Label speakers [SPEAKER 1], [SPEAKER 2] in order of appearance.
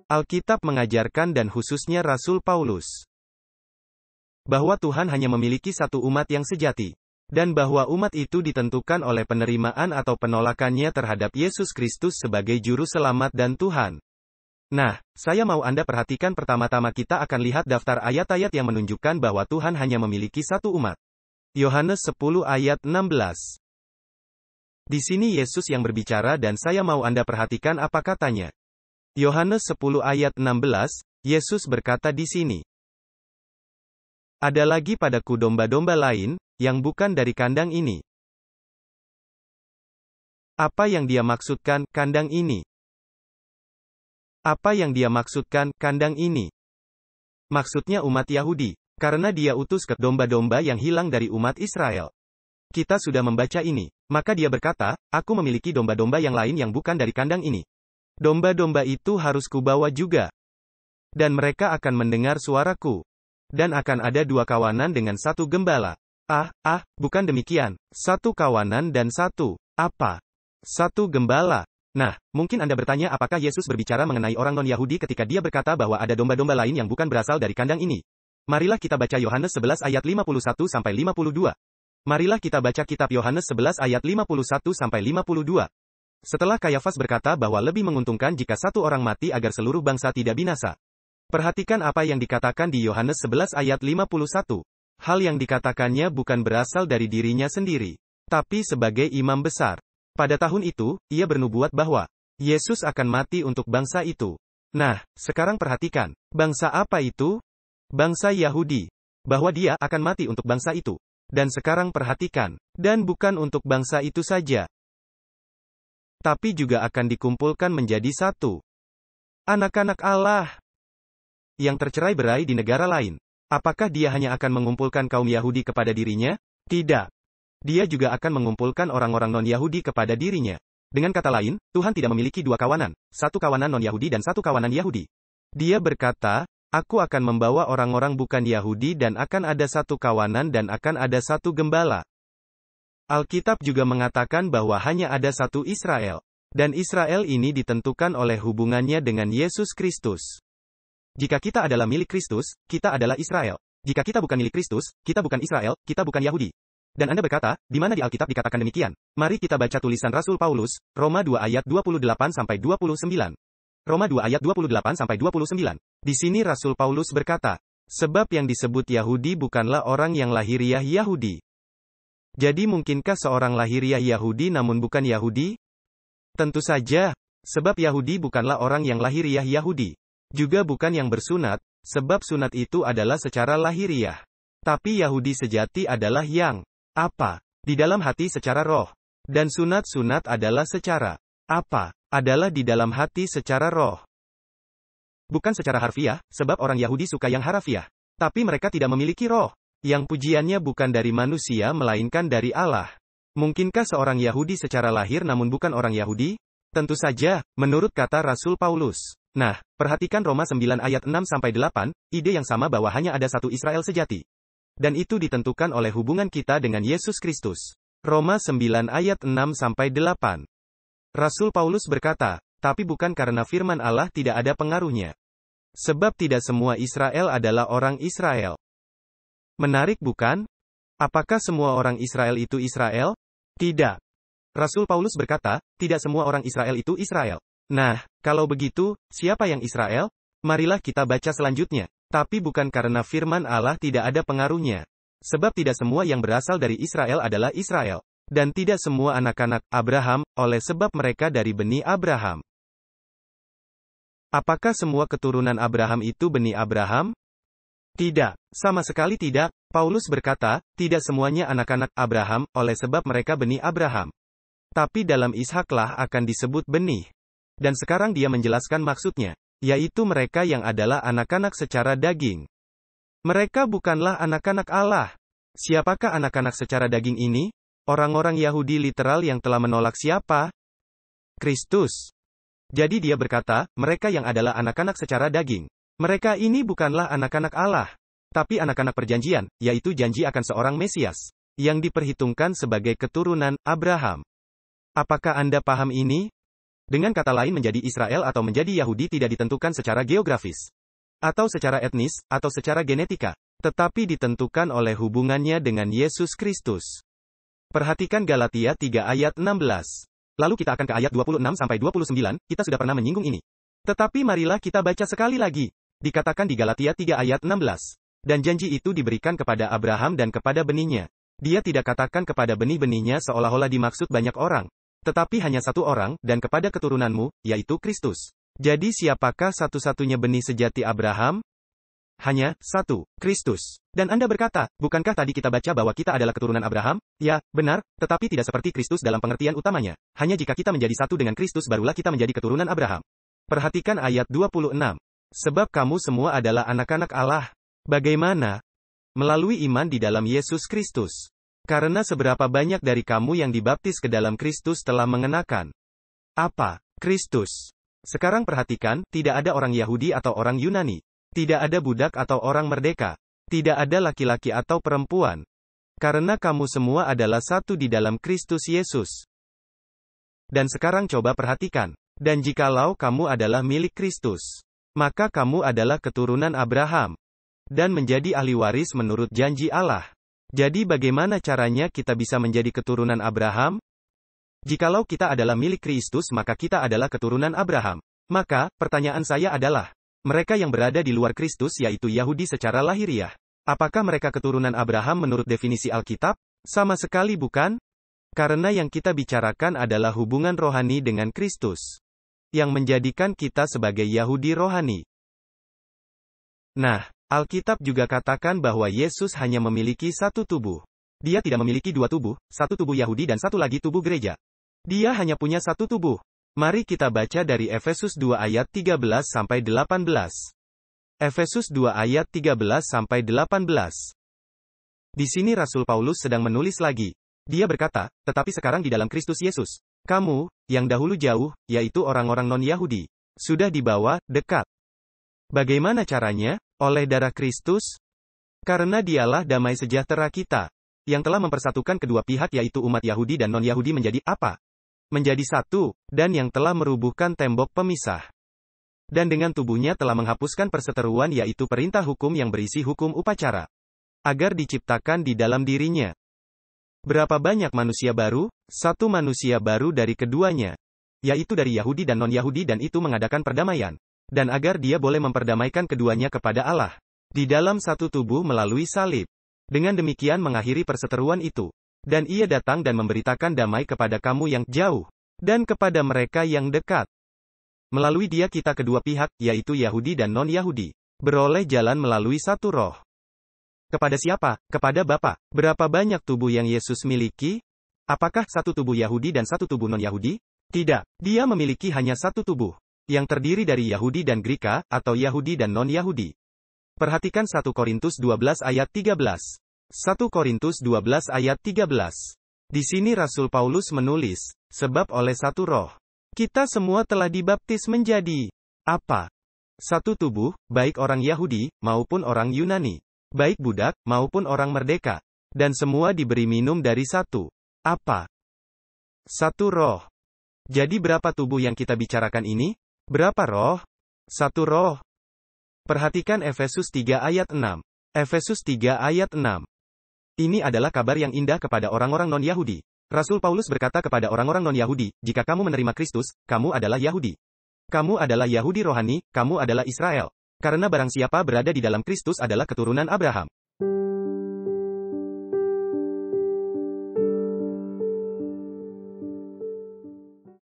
[SPEAKER 1] Alkitab mengajarkan dan khususnya Rasul Paulus bahwa Tuhan hanya memiliki satu umat yang sejati, dan bahwa umat itu ditentukan oleh penerimaan atau penolakannya terhadap Yesus Kristus sebagai Juru Selamat dan Tuhan. Nah, saya mau Anda perhatikan pertama-tama kita akan lihat daftar ayat-ayat yang menunjukkan bahwa Tuhan hanya memiliki satu umat. Yohanes 10 ayat 16. Di sini Yesus yang berbicara dan saya mau Anda perhatikan apa katanya. Yohanes 10 ayat 16, Yesus berkata di sini. Ada lagi padaku domba-domba lain, yang bukan dari kandang ini. Apa yang dia maksudkan, kandang ini? Apa yang dia maksudkan, kandang ini? Maksudnya umat Yahudi, karena dia utus ke domba-domba yang hilang dari umat Israel. Kita sudah membaca ini, maka dia berkata, aku memiliki domba-domba yang lain yang bukan dari kandang ini. Domba-domba itu harus kubawa juga. Dan mereka akan mendengar suaraku. Dan akan ada dua kawanan dengan satu gembala. Bukan demikian. Satu kawanan dan satu, apa? Satu gembala. Nah, mungkin Anda bertanya apakah Yesus berbicara mengenai orang non-Yahudi ketika dia berkata bahwa ada domba-domba lain yang bukan berasal dari kandang ini. Marilah kita baca Yohanes 11 ayat 51-52. Marilah kita baca kitab Yohanes 11 ayat 51-52. Setelah Kayafas berkata bahwa lebih menguntungkan jika satu orang mati agar seluruh bangsa tidak binasa. Perhatikan apa yang dikatakan di Yohanes 11 ayat 51. Hal yang dikatakannya bukan berasal dari dirinya sendiri, tapi sebagai imam besar. Pada tahun itu, ia bernubuat bahwa Yesus akan mati untuk bangsa itu. Nah, sekarang perhatikan, bangsa apa itu? Bangsa Yahudi. Bahwa dia akan mati untuk bangsa itu. Dan sekarang perhatikan, dan bukan untuk bangsa itu saja, tapi juga akan dikumpulkan menjadi satu. Anak-anak Allah yang tercerai-berai di negara lain. Apakah dia hanya akan mengumpulkan kaum Yahudi kepada dirinya? Tidak. Dia juga akan mengumpulkan orang-orang non-Yahudi kepada dirinya. Dengan kata lain, Tuhan tidak memiliki dua kawanan, satu kawanan non-Yahudi dan satu kawanan Yahudi. Dia berkata, aku akan membawa orang-orang bukan Yahudi dan akan ada satu kawanan dan akan ada satu gembala. Alkitab juga mengatakan bahwa hanya ada satu Israel. Dan Israel ini ditentukan oleh hubungannya dengan Yesus Kristus. Jika kita adalah milik Kristus, kita adalah Israel. Jika kita bukan milik Kristus, kita bukan Israel, kita bukan Yahudi. Dan Anda berkata, di mana di Alkitab dikatakan demikian? Mari kita baca tulisan Rasul Paulus, Roma 2 ayat 28-29. Roma 2 ayat 28-29. Di sini Rasul Paulus berkata, sebab yang disebut Yahudi bukanlah orang yang lahiriah Yahudi. Jadi mungkinkah seorang lahiriah Yahudi namun bukan Yahudi? Tentu saja, sebab Yahudi bukanlah orang yang lahiriah Yahudi. Juga bukan yang bersunat, sebab sunat itu adalah secara lahiriah. Tapi Yahudi sejati adalah yang, apa? Di dalam hati secara roh. Dan sunat-sunat adalah secara, apa? Adalah di dalam hati secara roh. Bukan secara harfiah, sebab orang Yahudi suka yang harafiah. Tapi mereka tidak memiliki roh. Yang pujiannya bukan dari manusia melainkan dari Allah. Mungkinkah seorang Yahudi secara lahir namun bukan orang Yahudi? Tentu saja, menurut kata Rasul Paulus. Nah, perhatikan Roma 9 ayat 6-8, ide yang sama bahwa hanya ada satu Israel sejati. Dan itu ditentukan oleh hubungan kita dengan Yesus Kristus. Roma 9 ayat 6-8. Rasul Paulus berkata, tapi bukan karena firman Allah tidak ada pengaruhnya. Sebab tidak semua Israel adalah orang Israel. Menarik bukan? Apakah semua orang Israel itu Israel? Tidak. Rasul Paulus berkata, tidak semua orang Israel itu Israel. Nah, kalau begitu, siapa yang Israel? Marilah kita baca selanjutnya. Tapi bukan karena firman Allah tidak ada pengaruhnya. Sebab tidak semua yang berasal dari Israel adalah Israel. Dan tidak semua anak-anak Abraham, oleh sebab mereka dari benih Abraham. Apakah semua keturunan Abraham itu benih Abraham? Tidak. Sama sekali tidak. Paulus berkata, tidak semuanya anak-anak Abraham, oleh sebab mereka benih Abraham. Tapi dalam Ishaklah akan disebut benih. Dan sekarang dia menjelaskan maksudnya, yaitu mereka yang adalah anak-anak secara daging. Mereka bukanlah anak-anak Allah. Siapakah anak-anak secara daging ini? Orang-orang Yahudi literal yang telah menolak siapa? Kristus. Jadi dia berkata, mereka yang adalah anak-anak secara daging. Mereka ini bukanlah anak-anak Allah, tapi anak-anak perjanjian, yaitu janji akan seorang Mesias, yang diperhitungkan sebagai keturunan Abraham. Apakah Anda paham ini? Dengan kata lain menjadi Israel atau menjadi Yahudi tidak ditentukan secara geografis, atau secara etnis, atau secara genetika, tetapi ditentukan oleh hubungannya dengan Yesus Kristus. Perhatikan Galatia 3 ayat 16. Lalu kita akan ke ayat 26-29, kita sudah pernah menyinggung ini. Tetapi marilah kita baca sekali lagi. Dikatakan di Galatia 3 ayat 16. Dan janji itu diberikan kepada Abraham dan kepada benihnya. Dia tidak katakan kepada benih-benihnya seolah-olah dimaksud banyak orang, tetapi hanya satu orang, dan kepada keturunanmu, yaitu Kristus. Jadi siapakah satu-satunya benih sejati Abraham? Hanya satu, Kristus. Dan Anda berkata, bukankah tadi kita baca bahwa kita adalah keturunan Abraham? Ya, benar, tetapi tidak seperti Kristus dalam pengertian utamanya. Hanya jika kita menjadi satu dengan Kristus barulah kita menjadi keturunan Abraham. Perhatikan ayat 26. Sebab kamu semua adalah anak-anak Allah. Bagaimana? Melalui iman di dalam Yesus Kristus. Karena seberapa banyak dari kamu yang dibaptis ke dalam Kristus telah mengenakan apa? Kristus. Sekarang perhatikan, tidak ada orang Yahudi atau orang Yunani. Tidak ada budak atau orang merdeka. Tidak ada laki-laki atau perempuan. Karena kamu semua adalah satu di dalam Kristus Yesus. Dan sekarang coba perhatikan. Dan jikalau kamu adalah milik Kristus, maka kamu adalah keturunan Abraham. Dan menjadi ahli waris menurut janji Allah. Jadi bagaimana caranya kita bisa menjadi keturunan Abraham? Jikalau kita adalah milik Kristus maka kita adalah keturunan Abraham. Maka, pertanyaan saya adalah, mereka yang berada di luar Kristus yaitu Yahudi secara lahiriah, apakah mereka keturunan Abraham menurut definisi Alkitab? Sama sekali bukan. Karena yang kita bicarakan adalah hubungan rohani dengan Kristus, yang menjadikan kita sebagai Yahudi rohani. Nah, Alkitab juga katakan bahwa Yesus hanya memiliki satu tubuh. Dia tidak memiliki dua tubuh, satu tubuh Yahudi dan satu lagi tubuh gereja. Dia hanya punya satu tubuh. Mari kita baca dari Efesus 2 ayat 13-18. Efesus 2 ayat 13-18. Di sini Rasul Paulus sedang menulis lagi. Dia berkata, tetapi sekarang di dalam Kristus Yesus, kamu, yang dahulu jauh, yaitu orang-orang non-Yahudi, sudah dibawa dekat. Bagaimana caranya? Oleh darah Kristus? Karena dialah damai sejahtera kita, yang telah mempersatukan kedua pihak yaitu umat Yahudi dan non-Yahudi menjadi apa? Menjadi satu, dan yang telah merubuhkan tembok pemisah. Dan dengan tubuhnya telah menghapuskan perseteruan yaitu perintah hukum yang berisi hukum upacara, agar diciptakan di dalam dirinya. Berapa banyak manusia baru? Satu manusia baru dari keduanya, yaitu dari Yahudi dan non-Yahudi dan itu mengadakan perdamaian. Dan agar dia boleh memperdamaikan keduanya kepada Allah, di dalam satu tubuh melalui salib. Dengan demikian mengakhiri perseteruan itu. Dan ia datang dan memberitakan damai kepada kamu yang jauh, dan kepada mereka yang dekat. Melalui dia kita kedua pihak, yaitu Yahudi dan non-Yahudi, beroleh jalan melalui satu roh. Kepada siapa? Kepada Bapa. Berapa banyak tubuh yang Yesus miliki? Apakah satu tubuh Yahudi dan satu tubuh non-Yahudi? Tidak. Dia memiliki hanya satu tubuh, yang terdiri dari Yahudi dan Greka, atau Yahudi dan non-Yahudi. Perhatikan 1 Korintus 12 ayat 13. 1 Korintus 12 ayat 13. Di sini Rasul Paulus menulis, sebab oleh satu roh, kita semua telah dibaptis menjadi apa? Satu tubuh, baik orang Yahudi, maupun orang Yunani. Baik budak, maupun orang merdeka. Dan semua diberi minum dari satu apa? Satu roh. Jadi berapa tubuh yang kita bicarakan ini? Berapa roh? Satu roh. Perhatikan Efesus 3 ayat 6. Efesus 3 ayat 6. Ini adalah kabar yang indah kepada orang-orang non-Yahudi. Rasul Paulus berkata kepada orang-orang non-Yahudi, jika kamu menerima Kristus, kamu adalah Yahudi. Kamu adalah Yahudi rohani, kamu adalah Israel. Karena barang siapa berada di dalam Kristus adalah keturunan Abraham.